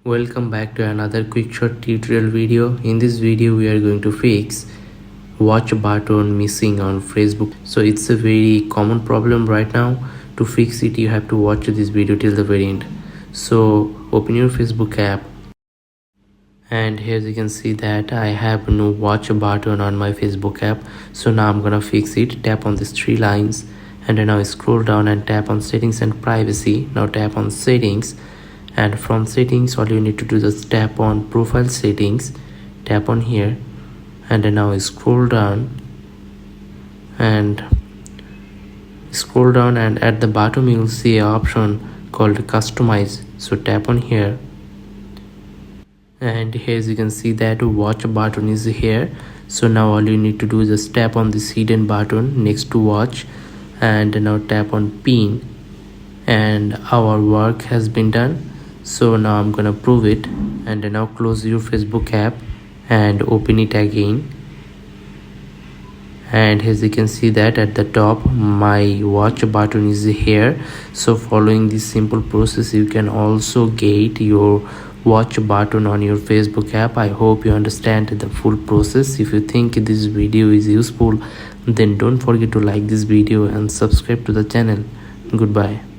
Welcome back to another quick short tutorial video. In this video we are going to fix watch button missing on Facebook. So it's a very common problem right now. To fix it you have to watch this video till the very end. So open your Facebook app, and here you can see that I have no watch button on my Facebook app. So now I'm gonna fix it. Tap on these three lines and then now scroll down and tap on settings and privacy. Now tap on settings, and from settings all you need to do is tap on profile settings. Tap on here and then now scroll down and at the bottom you will see an option called customize. So tap on here, and here as you can see that watch button is here. So now all you need to do is just tap on this hidden button next to watch and now tap on pin, and our work has been done. So now I'm gonna prove it, and now close your Facebook app and open it again. And as you can see that at the top my watch button is here. So following this simple process you can also get your watch button on your Facebook app. I hope you understand the full process. If you think this video is useful, then don't forget to like this video and subscribe to the channel. Goodbye.